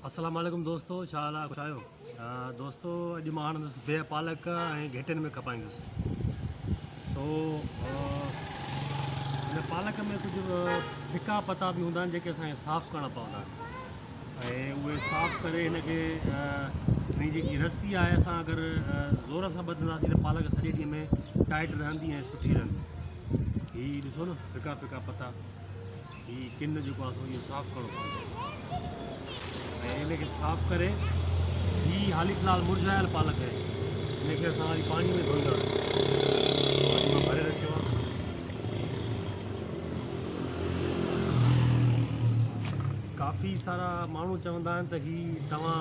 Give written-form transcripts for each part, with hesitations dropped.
अस्सलाम वालेकुम दोस्तों, छा हाल आहे? कुझु आहियो? दोस्तों, अॼु मां आणंदुसि बिह पालक ऐं घेटनि में खपाईंदुसि। हिन पालक में कुझु फिका पता बि हूंदा आहिनि जेके असांखे साफ़ु करणा पवंदा आहिनि ऐं उहे साफ़ु करे हिनखे हिन जेकी रस्सी आहे, असां अगरि ज़ोर सां ॿधंदासीं त पालक सॼे ॾींहं में टाइट रहंदी ऐं सुठी रहंदी। हीअ ॾिसो न, फिका फिका पता, हीअ किन जेको आहे सो इहो साफ़ु करणो पवंदो ऐं हिनखे साफ़ु करे हीअ हाली फ़िलहाल मुरझायल पालक आहे, हिनखे असां वरी पाणी में धोईंदासीं। मां भरे रखियो आहे। काफ़ी सारा माण्हू चवंदा आहिनि त हीअ तव्हां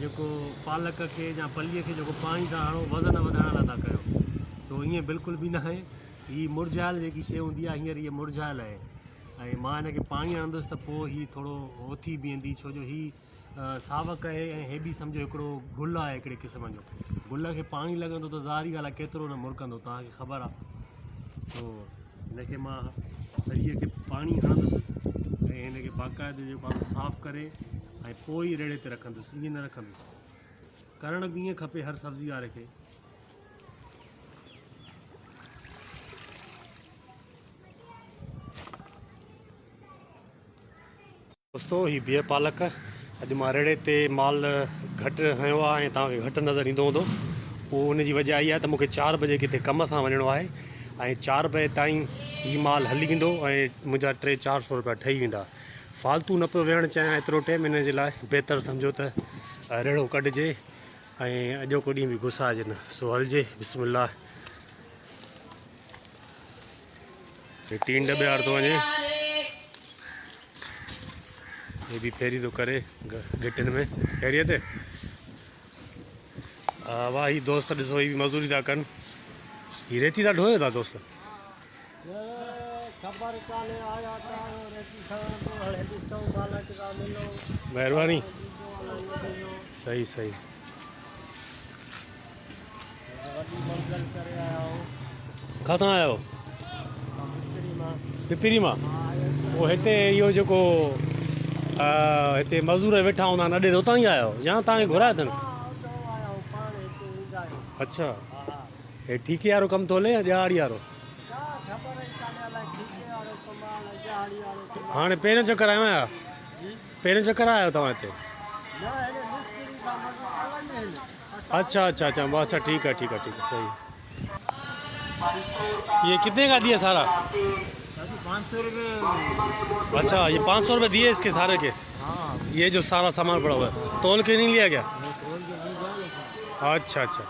जेको पालक खे या पलीअ खे जेको पाणी था हणो वज़न वधाइण लाइ था कयो। सो ईअं बिल्कुलु बि न आहे। हीअ मुरझायल जेकी शइ हूंदी आहे, हींअर हीअ मुरझायल आहे ऐं मां हिनखे पाणी हणंदुसि त पोइ हीअ थोरो उथी बीहंदी, छो जो हीअ सावक आहे ऐं हे बि सम्झो हिकिड़ो गुल आहे हिकिड़े क़िस्म जो। गुल खे पाणी लॻंदो त ज़ाहिरी ॻाल्हि आहे केतिरो न मुरकंदो, तव्हांखे ख़बर आहे। सो हिनखे मां सॼीअ खे पाणी हणंदुसि ऐं हिनखे बाक़ाइदे जेको आहे साफ़ु करे ऐं पोइ ई रेड़े ते रखंदुसि, ईअं न रखंदुसि। करणु बि ईअं खपे हर सब्ज़ी वारे खे। दोस्तों, हीअ बिह पालक अॼु मां रेड़े ते माल घटि हयो आहे ऐं तव्हांखे घटि नज़र ईंदो हूंदो। पोइ उनजी वजह इहा आहे त मूंखे 4 बजे किथे कम सां वञिणो आहे ऐं 4 बजे ताईं हीअ माल हली वेंदो ऐं मुंहिंजा 300-400 रुपया ठही वेंदा। फालतू न पियो वेहणु चाहियां एतिरो टाइम, हिन जे लाइ बहितरु सम्झो त रेड़ो कढिजे ऐं अॼोको ॾींहुं बि घुसाइजे न। सो हलिजे, बिस्मिल्लाह। हे 3 दॿे वारो थो वञे, ये भी फेरी तो करे घिटन में खैरियत है। वाह, ही दोस्त ॾिसो, ही भी मज़दूरी था कनि। ही रेती था ढोयो था दोस्त? महिरबानी, सही सही। किथां आया हो? पिपरी मां। वो हिते इहो जेको हिते मज़दूर वेठा हूंदा आहिनि, अॾे उतां ई आया हो या तव्हांखे घुराया अथनि? अच्छा, हे ठीके वारो कमु थो हले या ॾियारी वारो? हाणे पहिरियों चक्कर आयो आहियां? पहिरियों चक्कर आया तव्हां हिते? अच्छा अच्छा अच्छा, अच्छा ठीक है ठीक है ठीक है, सही। ये कितने का दिया सारा? 500 रुपये। अच्छा, ये 500 रुपये दिए इसके सारे के? हाँ, ये जो सारा सामान पड़ा हुआ है तोल के नहीं लिया गया? अच्छा अच्छा,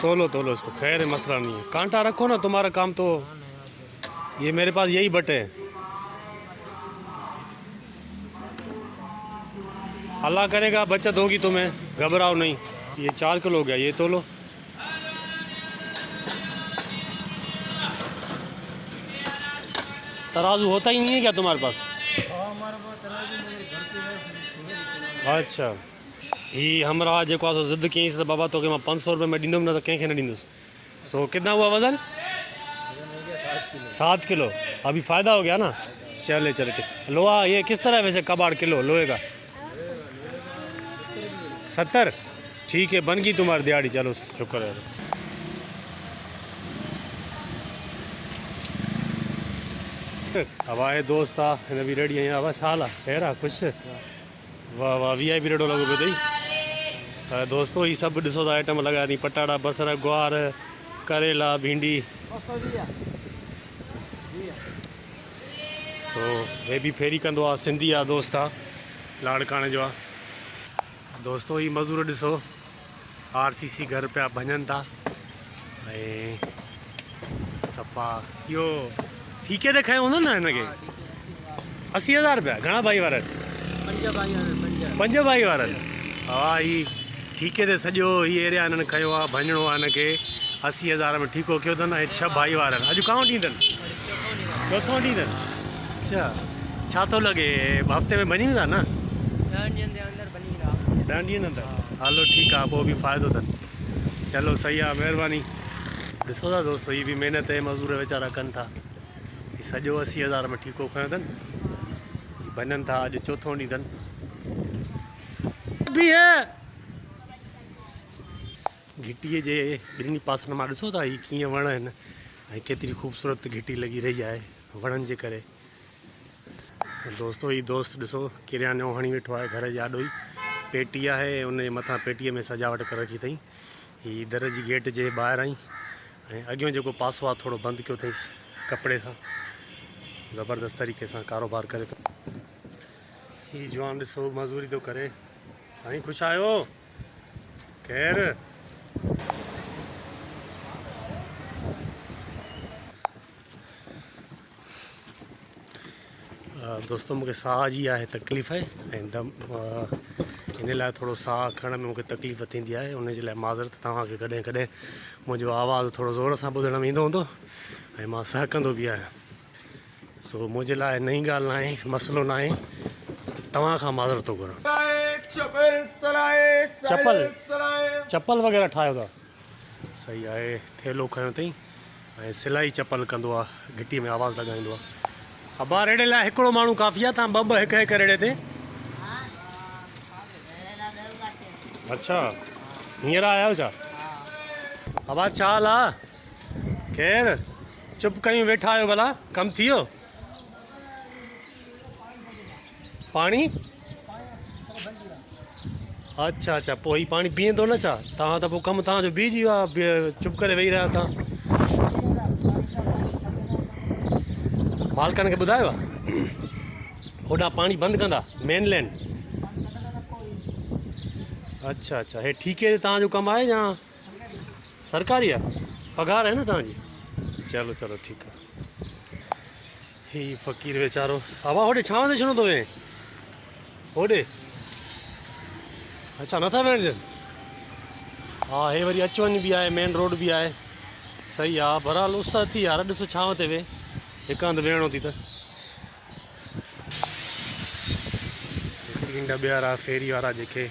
तोलो तोलो इसको, खैर है, मसला नहीं है। कांटा रखो ना, तुम्हारा काम तो ये, मेरे पास यही बटे हैं। अल्लाह करेगा बचत होगी तुम्हें, घबराओ नहीं। ये 4 किलो हो गया, ये तोलो। तराजू होता ही नहीं है क्या तुम्हारे पास? अच्छा, ही हमरा जेको आहे सो ज़िद कयईंसि त बाबा तोखे मां 500 रुपये में ॾींदुमि, न त कंहिंखे न ॾींदुसि। सो कितना हुआ वज़न? 7 किलो। अभी फ़ायदा हो गया ना? चले चले ठीक। लोहा ये किस तरह वैसे कबाड़ किलो लोहे का? 70। ठीक है, बन गई तुम्हारी दिहाड़ी, चलो शुक्र है। अब आए दोस्त आ, हिन बि रेडी आहियां। अब छा हाल आहे? खैर आहे? ख़ुशि? वाह वाह, VIP रेडो लॻो पियो अथई। दोस्तो, ही सभु ॾिसो था आइटम लॻाया अथई, पटाटा, बसर, गुआर, करेला, भिंडी। सो हे बि फेरी कंदो आहे, सिंधी आहे दोस्त आहे, लाड़काणे जो आहे। दोस्तो, ही मज़दूर ॾिसो RCC घर पिया भञनि था ऐं सफ़ा इहो ठीके ते खयो हूंदो न हिनखे? 80,000 रुपया? घणा भाई वारा? 5 भाई वारा। हा, ही ठीके ते सॼो ही एरिया हिननि खयो आहे, भञिणो आहे हिनखे। 80,000 में ठीको कयो अथनि ऐं 6 भाई वारा आहिनि। अॼु काउं ॾींहुं अथनि? चोथों ॾींहुं अथनि। अच्छा, छा थो लॻे हफ़्ते में बनी वेंदा न? 10 ॾींहंनि अंदरि? हलो ठीकु आहे, पोइ बि फ़ाइदो अथनि। चलो सही आहे, महिरबानी। ॾिसो था दोस्तो, ही बि महिनत मज़दूर वीचारा कनि था। सॼो 80,000 में ठीको खयो अथनि। भञनि था। अॼु चोथों ॾींहुं अथनि। बि है घिटीअ जे ॿिन्ही पासनि मां ॾिसो था ही कीअं वण आहिनि ऐं केतिरी ख़ूबसूरत घिटी लॻी रही आहे वणनि जे करे। दोस्तो ही दोस्त ॾिसो किरयानो हणी वेठो आहे। घर जे आॾो ई पेटी आहे, उन जे मथां पेटीअ में सजावट करे रखी अथई। हीअ दर जी गेट जे ॿाहिरां ई ऐं अॻियों जेको पासो आहे थोरो बंदि कयो अथईंसि कपिड़े सां। ज़बरदस्त तरीक़े सां कारोबार करे थो। हीअ जवान ॾिसो मज़दूरी थो करे। साईं ख़ुशि आहियो? ख़ैरु? दोस्तों मूंखे साह जी आहे तकलीफ़ आहे ऐं इन लाइ थोरो साह खणण में मूंखे तकलीफ़ थींदी आहे। उनजे लाइ माज़रत तव्हांखे कॾहिं कॾहिं मुंहिंजो आवाज़ु थोरो ज़ोर सां ॿुधण में ईंदो हूंदो ऐं मां सहकंदो बि आहियां। सो मुंहिंजे लाइ नई ॻाल्हि न आहे, मसइलो न आहे। तव्हां खां माज़रत थो घुरां। चपल वग़ैरह ठाहियो था? सही आहे। थेलो खयों अथई ऐं सिलाई चपल कंदो आहे, घिटीअ में आवाज़ु लॻाईंदो आहे। अबा रेड़े लाइ हिकिड़ो माण्हू काफ़ी आहे, तव्हां ॿ हिकु हिकु रेड़े ते? अच्छा हींअर आया आहियो छा? अबा छा हाल आहे? ख़ैरु? चुप कयूं वेठा आहियो, भला कमु थी वियो? पाणी? अच्छा अच्छा, पोइ ही पाणी पीअंदो न छा? तव्हां त पोइ कमु तव्हांजो बीहजी वियो आहे, चुप करे वेही रहिया तव्हां। मालकनि खे ॿुधायो आहे होॾां पाणी बंदि कंदा मेन लाइन? अच्छा अच्छा, हे ठीके ते तव्हांजो कमु आहे या सरकारी आहे? पघार आहे न तव्हांजी? चलो चलो ठीकु आहे। ही फ़क़ीर वीचारो हवा होॾे छांव ते छॾो थो वेहे? होॾे? अच्छा नथा वेहण ॾियनि? हा हे वरी अचु वञु बि आहे, मेन रोड बि आहे। सही आहे। बहरहाल उस थी यार, ॾिसो छांव ते वेहे, हिकु हंधि वेहणो थी त। ईंदा ॿियारा फेरी वारा जेके।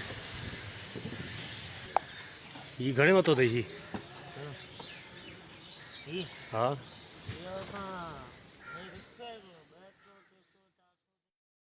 ही घणे वरितो अथई ही? हा